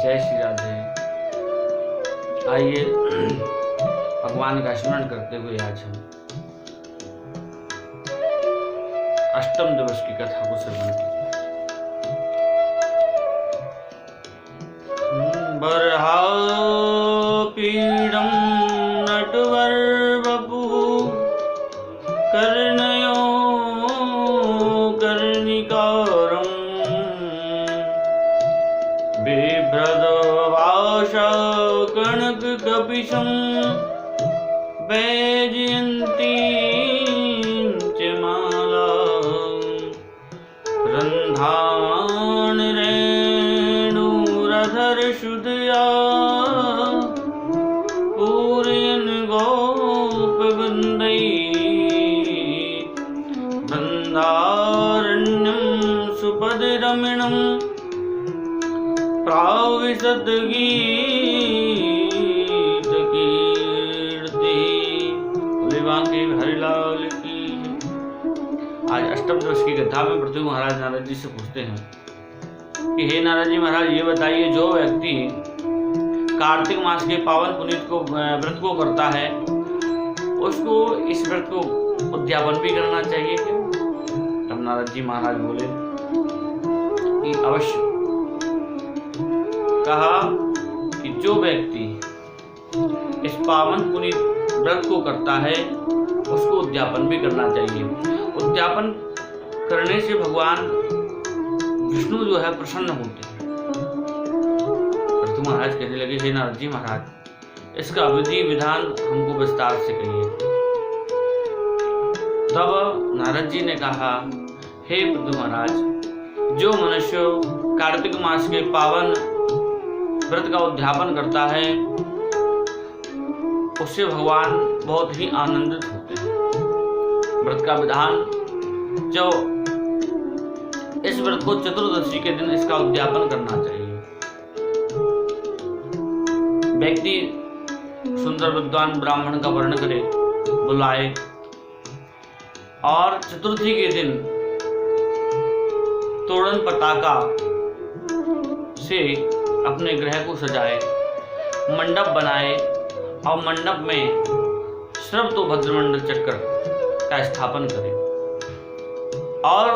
जय श्री राधे। आइए भगवान का स्मरण करते हुए आज हम अष्टम दिवस की कथा को श्रवण करें। बर्हापीडं नटवर वपुः कर्णयो कर्णिकारम् बिभ्रदवाशा कनककपिशं वैजयन्तीं च मालां रन्ध्राणरेणुरधरशुधया पूरयन् गोपवृन्दैः वृन्दारण्यं सुपदरमणं प्राविशत गीत कीर्ति। के हरिलाल की। आज अष्टम दिवस की कथा में पृथ्वी महाराज नारद जी से पूछते हैं कि हे नारद जी महाराज, ये बताइए जो व्यक्ति कार्तिक मास के पावन पुनीत को व्रत को करता है उसको इस व्रत को उद्यापन भी करना चाहिए क्या? तब नारद जी महाराज बोले कि अवश्य। कहा कि जो व्यक्ति इस पावन पुनीत व्रत को करता है उसको उद्यापन भी करना चाहिए। उद्यापन करने से भगवान विष्णु जो है प्रसन्न होते हैं। पृथु महाराज कहने लगे, हे नारद जी महाराज, इसका विधि विधान हमको विस्तार से कहिए। तब नारद जी ने कहा, हे पृथु महाराज, जो मनुष्य कार्तिक मास के पावन व्रत का उद्यापन करता है उससे भगवान बहुत ही आनंदित होते हैं। व्रत का विधान, जो इस व्रत को चतुर्दशी के दिन इसका उद्यापन करना चाहिए। व्यक्ति सुंदर विद्वान ब्राह्मण का वर्ण करे, बुलाए और चतुर्थी के दिन तोरण पताका से अपने गृह को सजाए, मंडप बनाए और मंडप में श्रवतोभद्र मंडल चक्र का स्थापन करें और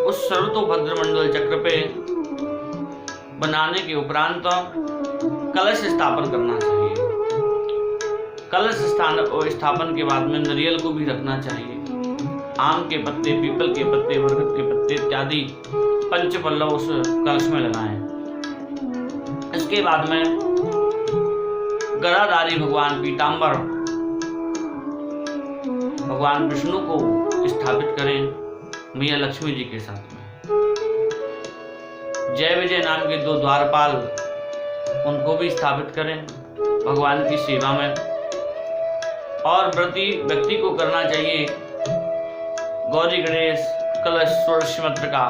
उस श्रवतोभद्र मंडल चक्र पे बनाने के उपरांत कलश स्थापन करना चाहिए। कलश स्थापन के बाद में नारियल को भी रखना चाहिए। आम के पत्ते, पीपल के पत्ते, बरगद के पत्ते इत्यादि पंचपल्लव उस कलश में लगाएं। इसके बाद में गदाधारी भगवान पीताम्बर भगवान विष्णु को स्थापित करें मैया लक्ष्मी जी के साथ में। जय विजय नाम के 2 द्वारपाल उनको भी स्थापित करें भगवान की सेवा में। और व्रती व्यक्ति को करना चाहिए गौरी गणेश कलश षोडश का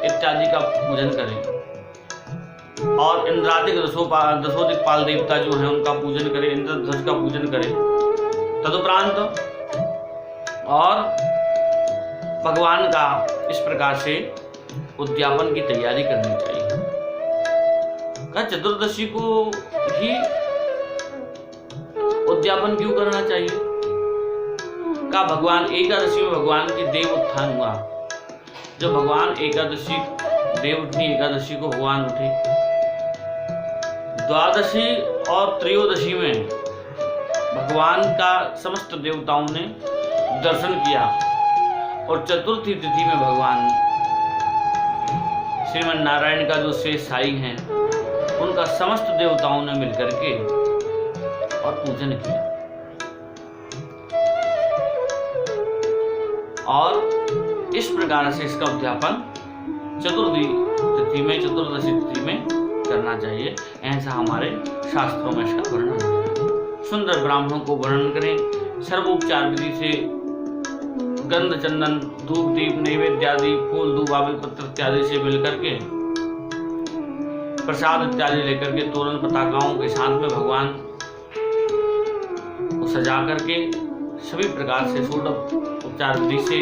इत्यादि का पूजन करें और इंद्रादिक दशोदिक्पाल देवता जो है उनका पूजन करें, इंद्रध्वज का पूजन करें। तदुपरांत और भगवान का इस प्रकार से उद्यापन की तैयारी करनी चाहिए। का चतुर्दशी को ही उद्यापन क्यों करना चाहिए? का भगवान एकादशी में भगवान की देव उत्थान हुआ। जब भगवान एकादशी देवउठनी एकादशी को भगवान उठे, द्वादशी और त्रयोदशी में भगवान का समस्त देवताओं ने दर्शन किया और चतुर्थी तिथि में भगवान श्रीमन नारायण का जो शेष साई हैं उनका समस्त देवताओं ने मिलकर के और पूजन किया और इस प्रकार से इसका उद्यापन चतुर्दशी तिथि में करना चाहिए। ऐसा हमारे शास्त्रों में इसका वर्णन है। सुंदर ब्राह्मणों को वर्णन करें, सर्वोपचार विधि से गंध चंदन धूप दीप नैवेद्य आदि फूल दूब आबिल पत्र इत्यादि से मिलकर के प्रसाद इत्यादि लेकर के तोरण पताकाओं के साथ में भगवान को सजा करके सभी प्रकार से षोडशोपचार विधि से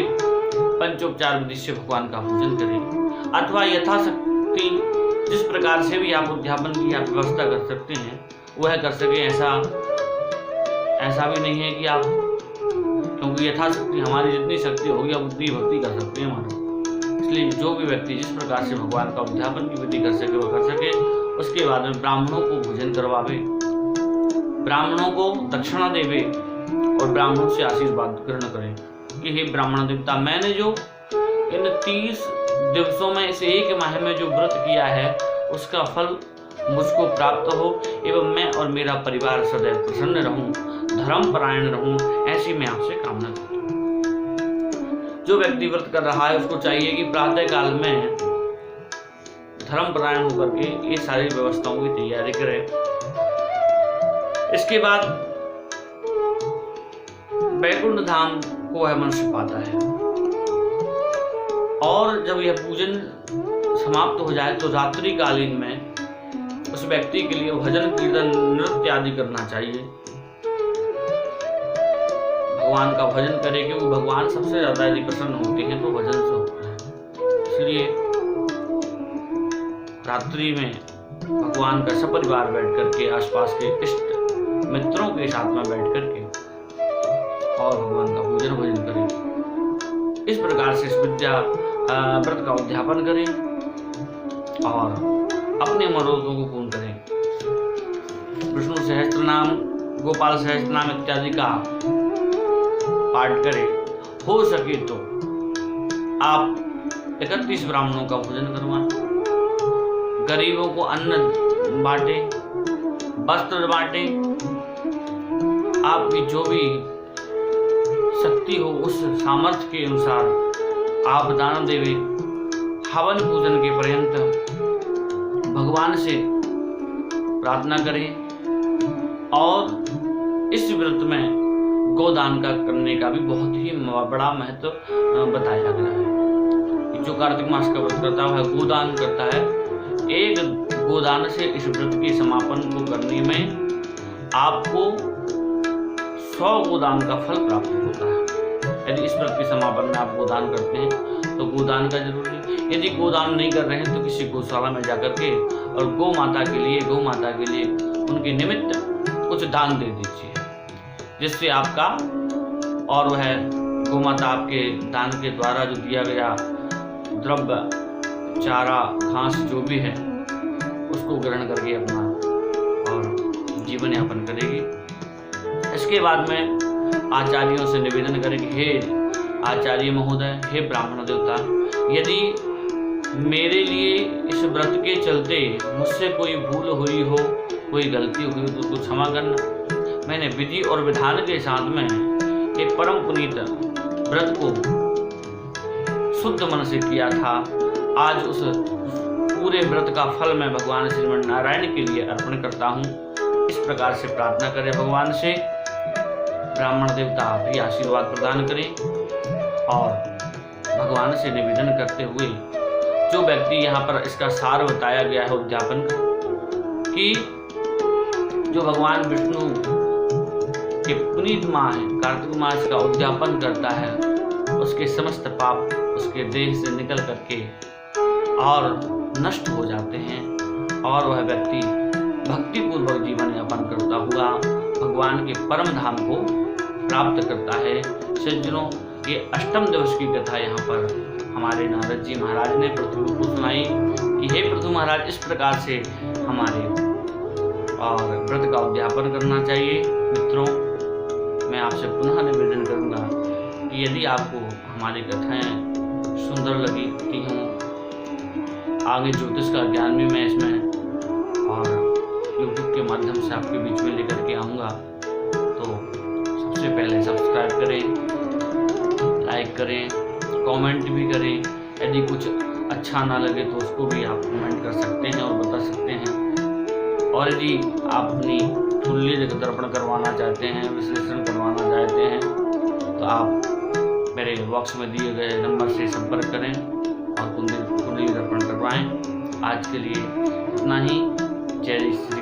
पंचोपचार विधि से भगवान का पूजन करें अथवा यथाशक्ति जिस प्रकार से भी आप उद्यापन की आप व्यवस्था कर सकते हैं वह कर सके। ऐसा भी नहीं है कि आप, क्योंकि यथाशक्ति हमारी जितनी शक्ति होगी आप उतनी भक्ति कर सकते हैं हमारा। इसलिए जो भी व्यक्ति जिस प्रकार से भगवान का उद्यापन की विधि कर सके वह कर सके। उसके बाद में ब्राह्मणों को भोजन करवावे, ब्राह्मणों को दक्षिणा देवे और ब्राह्मणों से आशीर्वाद ग्रहण करे कि हे ब्राह्मण देवता, मैंने जो इन 30 दिवसों में इस एक माह में जो व्रत किया है उसका फल मुझको प्राप्त हो एवं मैं और मेरा परिवार सदैव प्रसन्न रहूं, धर्मपरायण रहूं, ऐसी मैं आपसे कामना करता हूं। जो व्यक्ति व्रत कर रहा है उसको चाहिए कि प्रातः काल में धर्मपरायण होकर के ये सारी व्यवस्थाओं की तैयारी करे। इसके बाद वैकुंठ धाम को वह मनुष्य पाता है और जब यह पूजन समाप्त हो जाए तो रात्रि कालीन में उस व्यक्ति के लिए भजन कीर्तन नृत्य आदि करना चाहिए। भगवान का भजन करे क्योंकि भगवान सबसे ज्यादा यदि प्रसन्न होते हैं तो भजन से होता है। इसलिए रात्रि में भगवान का सपरिवार बैठ करके आसपास के इष्ट मित्रों के साथ में बैठ करके और भगवान का पूजन भजन करें। इस प्रकार से इस विद्या व्रत का उद्यापन करें और अपने मनोरथों को पूर्ण करें। विष्णु सहस्त्र नाम, गोपाल सहस्त्र नाम इत्यादि का पाठ करें। हो सके तो आप 31 ब्राह्मणों का भोजन करवाएं, गरीबों को अन्न बांटे, वस्त्र बांटे, आपकी जो भी शक्ति हो उस सामर्थ्य के अनुसार आप दान देवे। हवन पूजन के पर्यंत भगवान से प्रार्थना करें और इस व्रत में गोदान का करने का भी बहुत ही बड़ा महत्व बताया गया है। जो कार्तिक मास का व्रत करता है वह गोदान करता है। एक गोदान से इस व्रत के समापन को करने में आपको 100 गोदान का फल प्राप्त होता है। यदि इस व्रत के समापन में आप गोदान करते हैं तो गोदान का जरूरी। यदि गोदान नहीं कर रहे हैं तो किसी गौशाला में जाकर के और गौ माता के लिए उनके निमित्त कुछ दान दे दीजिए, जिससे आपका और वह गौ माता आपके दान के द्वारा जो दिया गया द्रव्य, चारा, घास जो भी है उसको ग्रहण करके अपना और जीवन यापन करेगी। इसके बाद में आचार्यों से निवेदन करें कि हे आचार्य महोदय, हे ब्राह्मण देवता, यदि मेरे लिए इस व्रत के चलते मुझसे कोई भूल हुई हो, कोई गलती हुई तो उसको क्षमा करना। मैंने विधि और विधान के साथ में एक परम पुनीत व्रत को शुद्ध मन से किया था। आज उस पूरे व्रत का फल मैं भगवान श्रीमन नारायण के लिए अर्पण करता हूँ। इस प्रकार से प्रार्थना करें भगवान से। ब्राह्मण देवता भी आशीर्वाद प्रदान करें और भगवान से निवेदन करते हुए जो व्यक्ति यहाँ पर इसका सार बताया गया है उद्यापन का, कि जो भगवान विष्णु के पुनीत माह है कार्तिक मास का उद्यापन करता है उसके समस्त पाप उसके देह से निकल करके और नष्ट हो जाते हैं और वह व्यक्ति भक्तिपूर्वक जीवन यापन करता हुआ भगवान के परम धाम को प्राप्त करता है। सज्जनों, ये अष्टम दिवस की कथा यहाँ पर हमारे नारद जी महाराज ने पृथु को सुनाई कि हे पृथु महाराज, इस प्रकार से हमारे और व्रत का उद्यापन करना चाहिए। मित्रों, मैं आपसे पुनः निवेदन करूँगा कि यदि आपको हमारी कथाएं सुंदर लगती हों, आगे ज्योतिष का ज्ञान भी मैं इसमें और यूट्यूब के माध्यम से आपके बीच में लेकर के आऊँगा, तो सबसे पहले सब्सक्राइब करें, लाइक करें, कमेंट भी करें। यदि कुछ अच्छा ना लगे तो उसको भी आप कमेंट कर सकते हैं और बता सकते हैं। और यदि आप अपनी तुल्य दर्पण करवाना चाहते हैं, विश्लेषण करवाना चाहते हैं, तो आप मेरे बॉक्स में दिए गए नंबर से संपर्क करें और कुंडली दर्पण करवाएं। आज के लिए इतना ही। जय श्री